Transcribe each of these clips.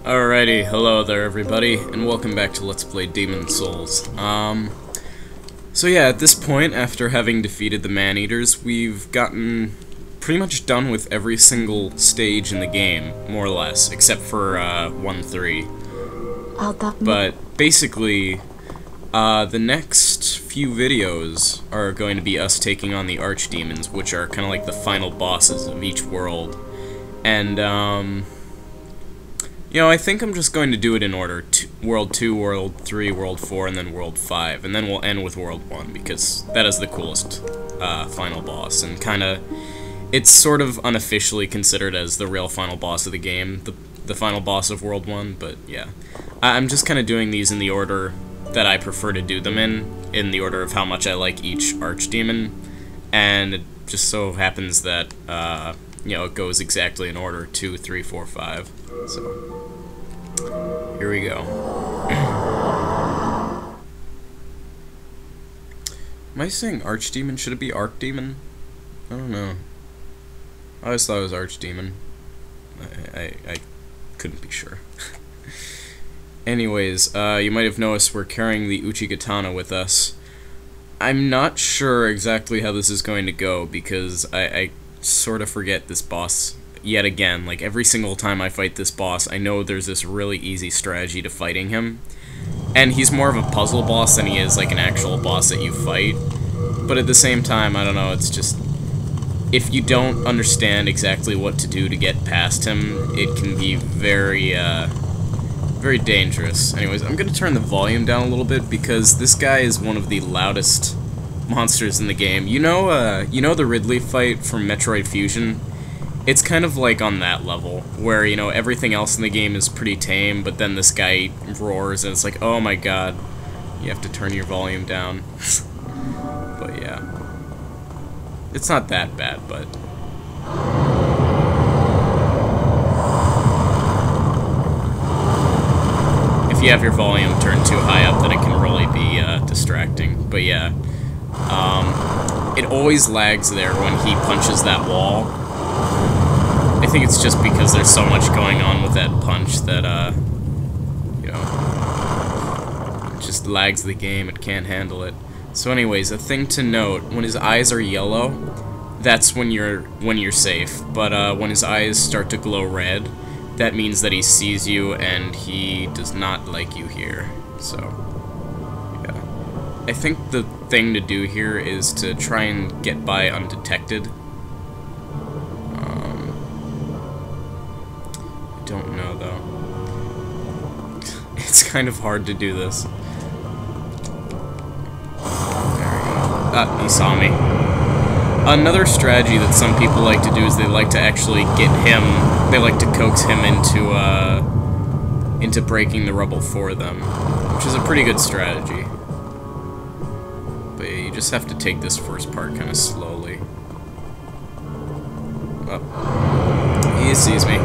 Alrighty, hello there everybody, and welcome back to Let's Play Demon Souls. So yeah, at this point, after having defeated the man-eaters, we've gotten pretty much done with every single stage in the game, more or less, except for 1-3. But basically, the next few videos are going to be us taking on the archdemons, which are kind of like the final bosses of each world. And, you know, I think I'm just going to do it in order. World 2, World 3, World 4, and then World 5. And then we'll end with World 1, because that is the coolest final boss. And kinda, it's sort of unofficially considered as the real final boss of the game, the final boss of World 1, but yeah. I'm just kinda doing these in the order that I prefer to do them in the order of how much I like each archdemon. And it just so happens that, you know, it goes exactly in order, 2, 3, 4, 5. So, here we go. Am I saying archdemon? Should it be archdemon? I don't know. I always thought it was archdemon. I couldn't be sure. Anyways, you might have noticed we're carrying the Uchigatana with us. I'm not sure exactly how this is going to go, because I sort of forget this boss yet again. Like, every single time I fight this boss, I know there's this really easy strategy to fighting him. And he's more of a puzzle boss than he is, like, an actual boss that you fight. But at the same time, I don't know, it's just... if you don't understand exactly what to do to get past him, it can be very, very dangerous. Anyways, I'm gonna turn the volume down a little bit, because this guy is one of the loudest monsters in the game. You know the Ridley fight from Metroid Fusion? It's kind of like on that level, where, you know, everything else in the game is pretty tame, but then this guy roars, and it's like, oh my god, you have to turn your volume down. But yeah. It's not that bad, but... if you have your volume turned too high up, then it can really be distracting. But yeah. It always lags there when he punches that wall. I think it's just because there's so much going on with that punch that, you know, it just lags the game, it can't handle it. So anyways, a thing to note, when his eyes are yellow, that's when you're safe. But when his eyes start to glow red, that means that he sees you and he does not like you here. So, yeah. I think the thing to do here is to try and get by undetected. Don't know though. It's kind of hard to do this. There we go. Ah, he saw me. Another strategy that some people like to do is they like to actually get him, they like to coax him into breaking the rubble for them, which is a pretty good strategy. But yeah, you just have to take this first part kind of slowly. Oh. He sees me.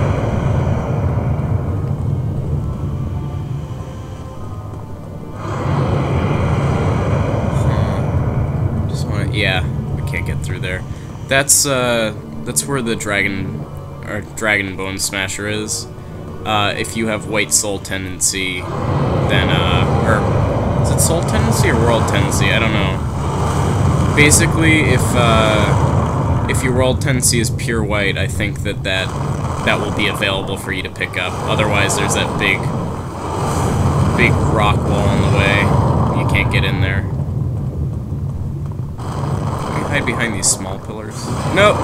Yeah, I can't get through there. That's where the dragon bone smasher is. If you have white soul tendency, then or is it soul tendency or world tendency? I don't know. Basically, if your world tendency is pure white, I think that will be available for you to pick up. Otherwise, there's that big rock wall in the way. You can't get in there. Hide behind these small pillars. Nope.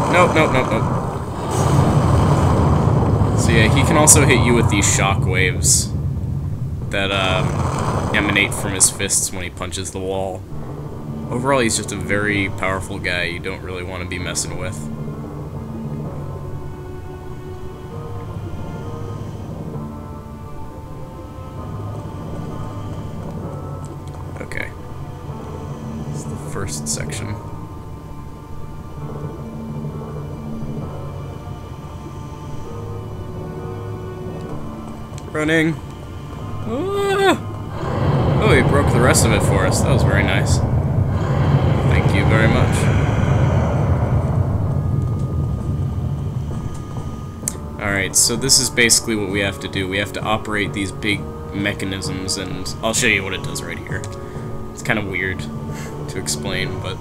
So yeah, he can also hit you with these shock waves that emanate from his fists when he punches the wall. Overall, he's just a very powerful guy you don't really want to be messing with. Okay. This is the first section. Running. Ah! Oh, he broke the rest of it for us. That was very nice. Thank you very much. Alright. Alright, so this is basically what we have to do. We have to operate these big mechanisms, and I'll show you what it does right here. It's kind of weird to explain, but...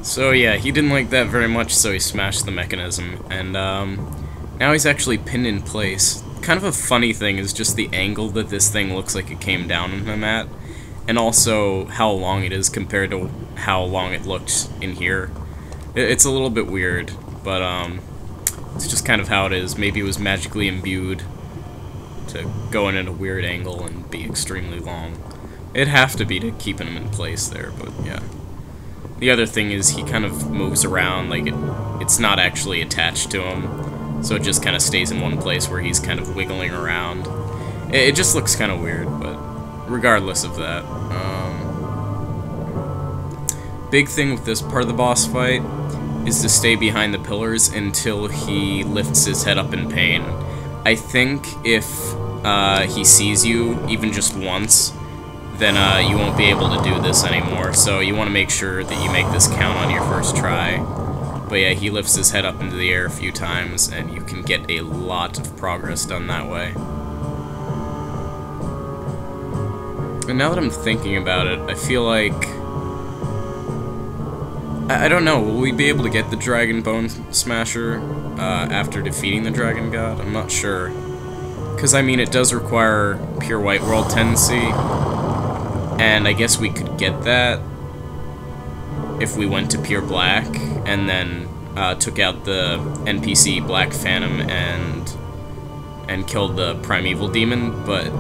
So yeah, he didn't like that very much, so he smashed the mechanism, and now he's actually pinned in place. Kind of a funny thing is just the angle that this thing looks like it came down on him at, and also how long it is compared to how long it looked in here. It's a little bit weird, but it's just kind of how it is. Maybe it was magically imbued to go in at a weird angle and be extremely long. It'd have to be to keeping him in place there, but yeah. The other thing is he kind of moves around, like it's not actually attached to him, so it just kind of stays in one place where he's kind of wiggling around. It just looks kind of weird, but regardless of that. Big thing with this part of the boss fight is to stay behind the pillars until he lifts his head up in pain. I think if he sees you, even just once, then you won't be able to do this anymore, so you want to make sure that you make this count on your first try. But yeah, he lifts his head up into the air a few times, and you can get a lot of progress done that way. And now that I'm thinking about it, I feel like... I don't know, will we be able to get the Dragon Bone Smasher after defeating the Dragon God? I'm not sure. Because, I mean, it does require pure White World tendency, and I guess we could get that if we went to pure black and then took out the NPC Black Phantom and killed the Primeval Demon, but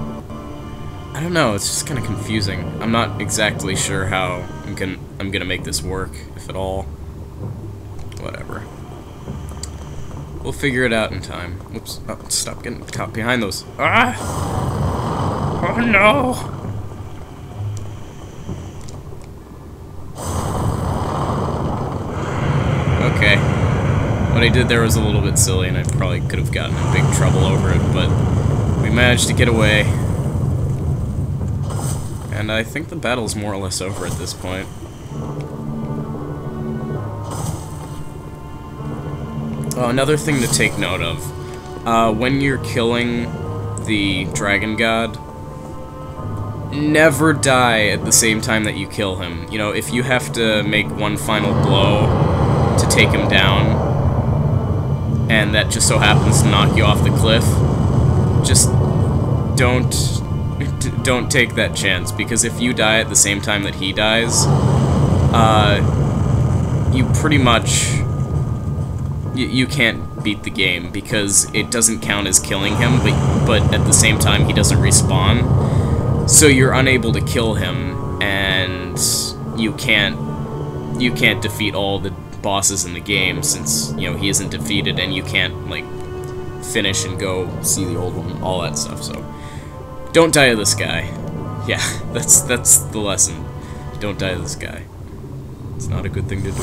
I don't know, it's just kind of confusing. I'm not exactly sure how I'm gonna make this work, if at all. Whatever. We'll figure it out in time. Whoops. Oh, stop getting caught behind those. Ah! Oh no! Okay. What I did there was a little bit silly, and I probably could have gotten in big trouble over it, but we managed to get away. And I think the battle's more or less over at this point. Oh, another thing to take note of. When you're killing the Dragon God, never die at the same time that you kill him. You know, if you have to make one final blow to take him down, and that just so happens to knock you off the cliff, just don't take that chance, because if you die at the same time that he dies, you pretty much you can't beat the game, because it doesn't count as killing him, but at the same time he doesn't respawn, so you're unable to kill him, and you can't defeat all the bosses in the game, since, you know, he isn't defeated, and you can't, like, finish and go see the old one, all that stuff, so don't die to this guy. Yeah, that's the lesson. Don't die to this guy. It's not a good thing to do.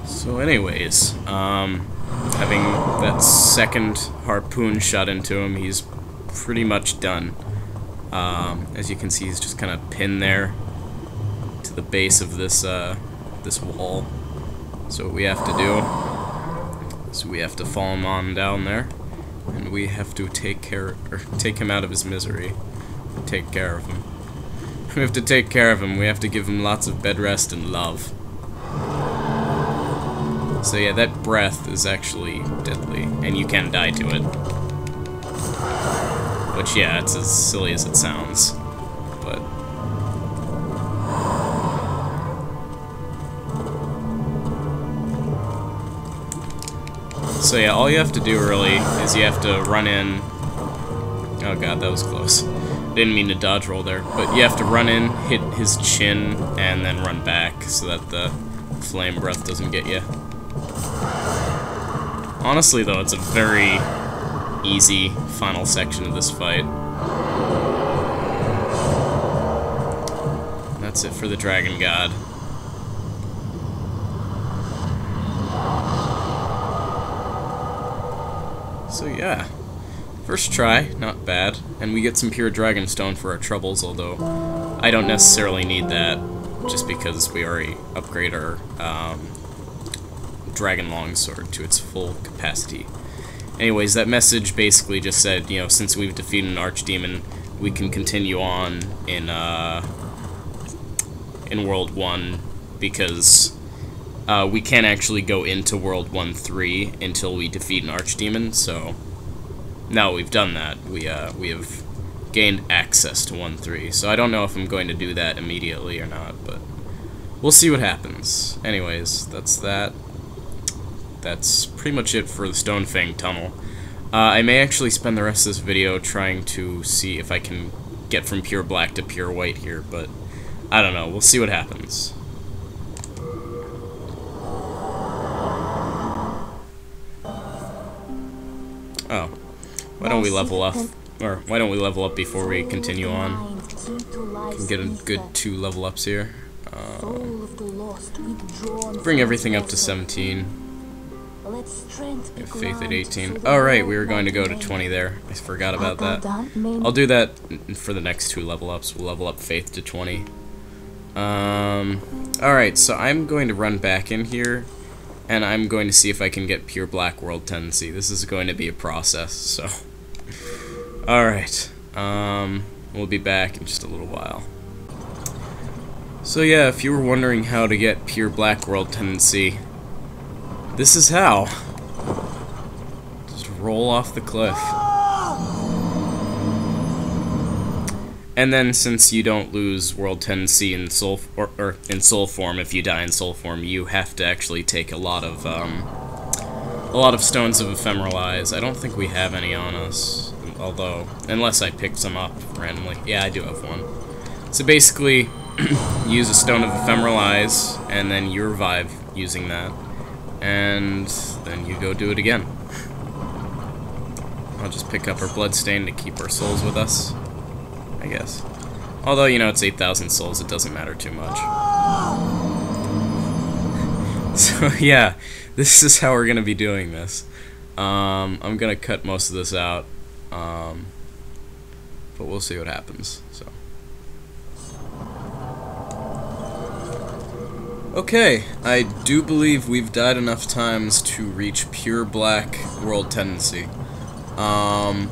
So anyways, having that second harpoon shot into him, he's pretty much done. As you can see, he's just kind of pinned there to the base of this this wall. So what we have to do is we have to follow him on down there, and we have to take him out of his misery. Take care of him. We have to take care of him. We have to give him lots of bed rest and love. So yeah, that breath is actually deadly, and you can die to it. Which, yeah, it's as silly as it sounds, but... So yeah, all you have to do really is you have to run in, Oh god, that was close. Didn't mean to dodge roll there. But you have to run in, hit his chin, and then run back so that the flame breath doesn't get you. Honestly, though, it's a very easy final section of this fight. That's it for the Dragon God. So yeah, first try, not bad, and we get some pure Dragonstone for our troubles, although I don't necessarily need that, just because we already upgrade our Dragon Longsword to its full capacity. Anyways, that message basically just said, you know, since we've defeated an archdemon, we can continue on in World 1, because we can't actually go into World 1-3 until we defeat an archdemon, so now we've done that, we have gained access to 1-3, so I don't know if I'm going to do that immediately or not, but we'll see what happens. Anyways, that's that. That's pretty much it for the Stonefang Tunnel. I may actually spend the rest of this video trying to see if I can get from pure black to pure white here, but I don't know. We'll see what happens. Oh. Why don't we level up? Or why don't we level up before we continue on? Can get a good 2 level ups here. Bring everything up to 17. Faith at 18. Oh right, we were going to go to 20 there. I forgot about that. I'll do that for the next 2 level ups. We'll level up Faith to 20. Alright, so I'm going to run back in here, and I'm going to see if I can get pure black world tendency. This is going to be a process, so... Alright, we'll be back in just a little while. So yeah, if you were wondering how to get pure black world tendency, this is how. Just roll off the cliff. And then, since you don't lose world tendency in soul or in soul form, if you die in soul form, you have to actually take a lot of stones of ephemeral eyes. I don't think we have any on us, although unless I picked some up randomly. Yeah, I do have one. So basically, use a stone of ephemeral eyes, and then you revive using that. And then you go do it again. I'll just pick up our bloodstain to keep our souls with us, I guess. Although, you know, it's 8,000 souls, it doesn't matter too much. So, yeah, this is how we're gonna be doing this. I'm gonna cut most of this out, but we'll see what happens, so. Okay, I do believe we've died enough times to reach pure black world tendency. I'm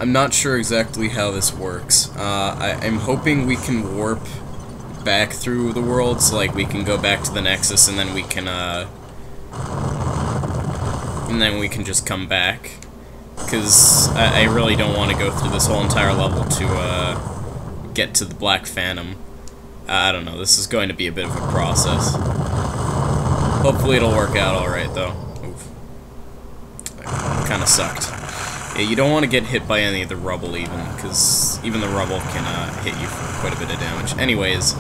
not sure exactly how this works. I'm hoping we can warp back through the worlds, like we can go back to the Nexus and then we can just come back. Because I really don't want to go through this whole entire level to get to the Black Phantom. I don't know, this is going to be a bit of a process. Hopefully it'll work out alright, though. Oof. That kinda sucked. Yeah, you don't want to get hit by any of the rubble, even, because even the rubble can hit you for quite a bit of damage. Anyways,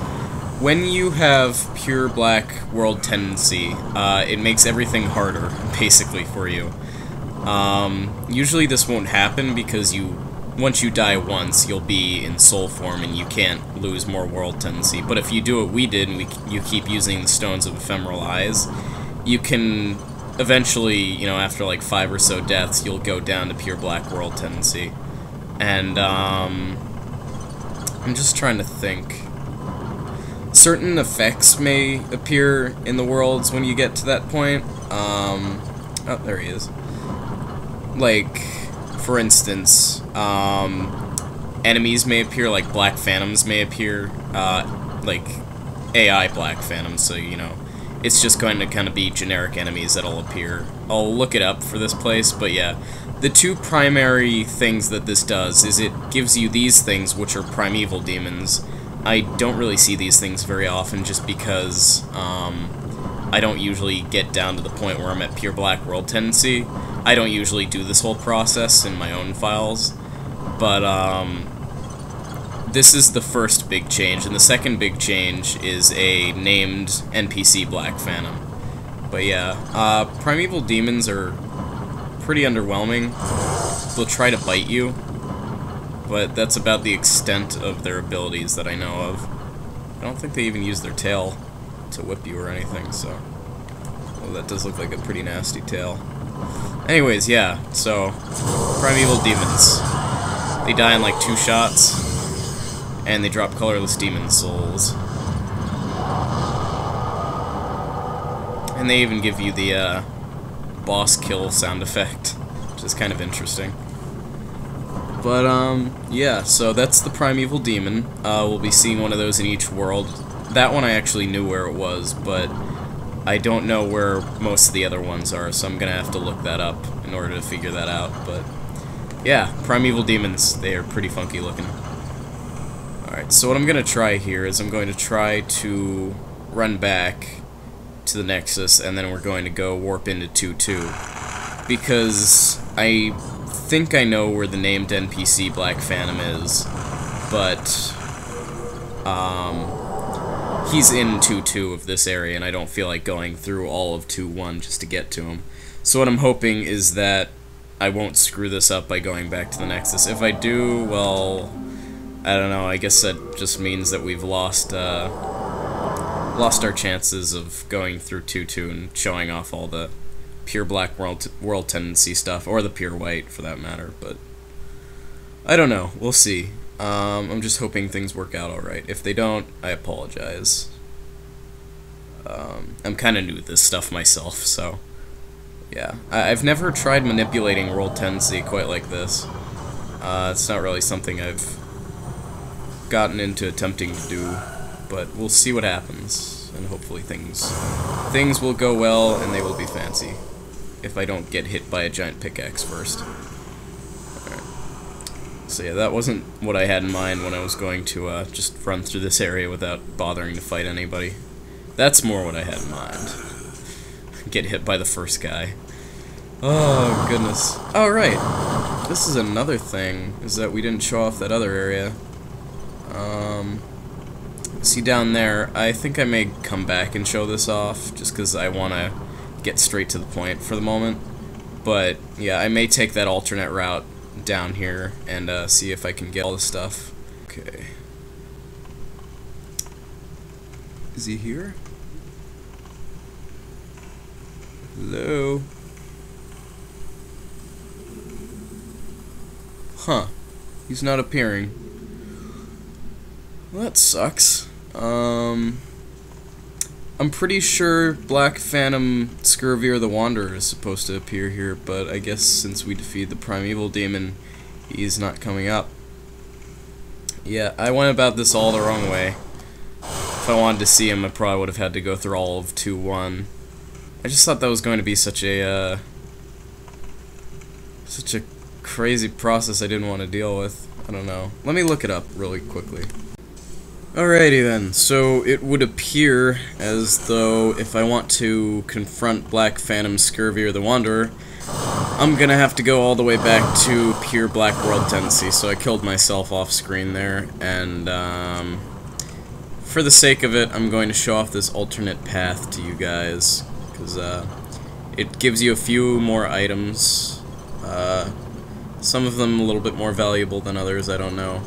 when you have pure black world tendency, it makes everything harder, basically, for you. Usually this won't happen because once you die once, you'll be in soul form and you can't lose more world tendency. But if you do what we did and you keep using the stones of ephemeral eyes, you can eventually, you know, after like 5 or so deaths, you'll go down to pure black world tendency. And I'm just trying to think. Certain effects may appear in the worlds when you get to that point. Oh, there he is. Like, for instance, enemies may appear, like Black Phantoms may appear, like AI Black Phantoms, so, you know, it's just going to kind of be generic enemies that'll appear. I'll look it up for this place, but yeah. The 2 primary things that this does is it gives you these things, which are Primeval Demons. I don't really see these things very often just because, I don't usually get down to the point where I'm at pure black world tendency. I don't usually do this whole process in my own files, but this is the first big change, and the second big change is a named NPC Black Phantom. But yeah, Primeval Demons are pretty underwhelming. They'll try to bite you, but that's about the extent of their abilities that I know of. I don't think they even use their tail to whip you or anything, so... Well, that does look like a pretty nasty tail. Anyways, yeah, so... Primeval Demons. They die in like 2 shots, and they drop colorless demon souls. And they even give you the, boss kill sound effect, which is kind of interesting. But, yeah, so that's the Primeval Demon. We'll be seeing one of those in each world. That one I actually knew where it was, but I don't know where most of the other ones are, so I'm gonna have to look that up in order to figure that out. But, yeah, Primeval Demons, they are pretty funky looking. Alright, so what I'm gonna try here is I'm going to try to run back to the Nexus, and then we're going to go warp into 2-2. Because I think I know where the named NPC Black Phantom is, but he's in 2-2 of this area, and I don't feel like going through all of 2-1 just to get to him. So what I'm hoping is that I won't screw this up by going back to the Nexus. If I do, well, I don't know, I guess that just means that we've lost our chances of going through 2-2 and showing off all the pure black world tendency stuff, or the pure white for that matter, but I don't know, we'll see. I'm just hoping things work out alright. If they don't, I apologize. I'm kinda new to this stuff myself, so yeah. I've never tried manipulating world tendency quite like this. It's not really something I've gotten into attempting to do, but we'll see what happens, and hopefully things will go well and they will be fancy. If I don't get hit by a giant pickaxe first. Alright. So yeah, that wasn't what I had in mind when I was going to just run through this area without bothering to fight anybody. That's more what I had in mind. Get hit by the first guy. Oh, goodness. Oh, right. This is another thing, is that we didn't show off that other area. See down there, I think I may come back and show this off, just because I want to get straight to the point for the moment. But, yeah, I may take that alternate route down here and see if I can get all the stuff. Okay. Is he here? Hello? Huh. He's not appearing. Well, that sucks. I'm pretty sure Black Phantom Scurvier the Wanderer is supposed to appear here, but I guess since we defeated the Primeval Demon, he's not coming up. Yeah, I went about this all the wrong way. If I wanted to see him, I probably would have had to go through all of 2-1. I just thought that was going to be such a crazy process I didn't want to deal with. I don't know. Let me look it up really quickly. Alrighty then, so it would appear as though if I want to confront Black Phantom Scurvier the Wanderer, I'm gonna have to go all the way back to pure black world tendency, so I killed myself off screen there, and for the sake of it, I'm going to show off this alternate path to you guys, because it gives you a few more items, some of them a little bit more valuable than others, I don't know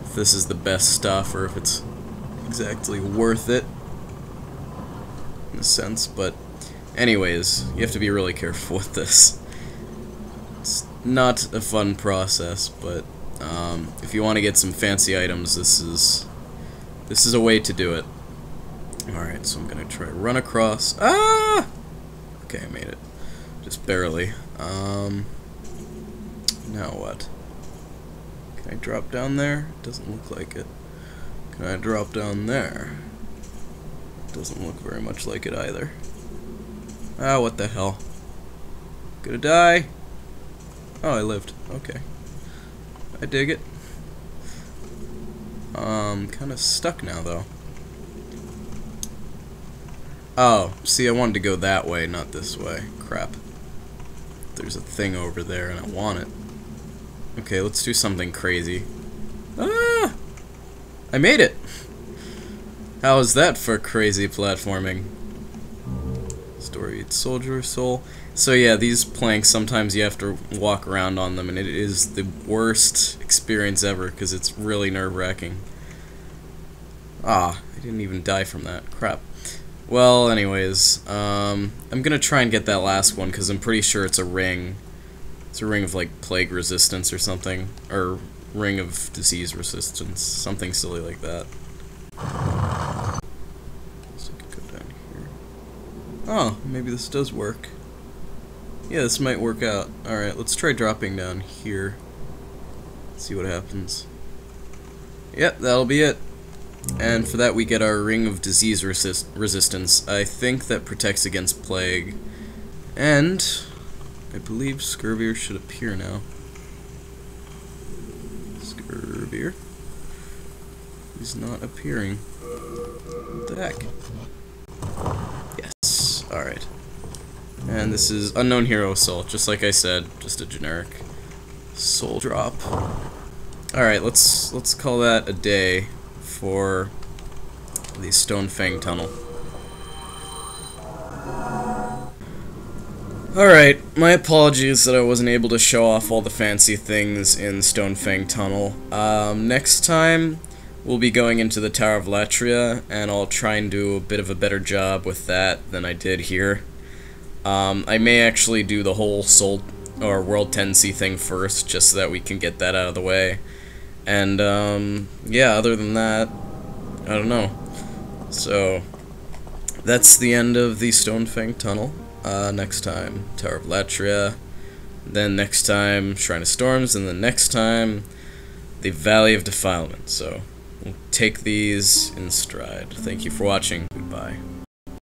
if this is the best stuff or if it's exactly worth it in a sense, but anyways, you have to be really careful with this. It's not a fun process, but if you want to get some fancy items, this is a way to do it. Alright, so I'm gonna try to run across. Ah! Okay, I made it. Just barely. Now what? Can I drop down there? Doesn't look like it. Can I drop down there? Doesn't look very much like it either. Ah, what the hell? Gonna die? Oh, I lived. Okay. I dig it. Kinda stuck now, though. Oh, see, I wanted to go that way, not this way. Crap. there's a thing over there and I want it. Okay, let's do something crazy. Ah! I made it! How is that for crazy platforming? Storied soldier soul. So yeah, these planks, sometimes you have to walk around on them, and it is the worst experience ever, because it's really nerve-wracking. Ah, I didn't even die from that. Crap. Well, anyways, I'm gonna try and get that last one, because I'm pretty sure it's a ring. It's a ring of, like, plague resistance or something. Or ring of disease resistance. Something silly like that. So I could go down here. Oh, maybe this does work. Yeah, this might work out. Alright, let's try dropping down here. See what happens. Yep, that'll be it. And for that we get our Ring of Disease Resistance. I think that protects against plague. And I believe Scurvier should appear now. Scurvier. He's not appearing. What the heck? Yes. Alright. And this is Unknown Hero Assault, just like I said, just a generic soul drop. Alright, let's call that a day for the Stonefang Tunnel. Alright, my apologies that I wasn't able to show off all the fancy things in Stonefang Tunnel. Next time, we'll be going into the Tower of Latria, and I'll try and do a bit of a better job with that than I did here. I may actually do the whole Soul or World Tendency thing first, just so that we can get that out of the way. And, yeah, other than that, I don't know. So, that's the end of the Stonefang Tunnel. Next time, Tower of Latria. Then next time, Shrine of Storms. And then next time, the Valley of Defilement. So, we'll take these in stride. Thank you for watching. Goodbye.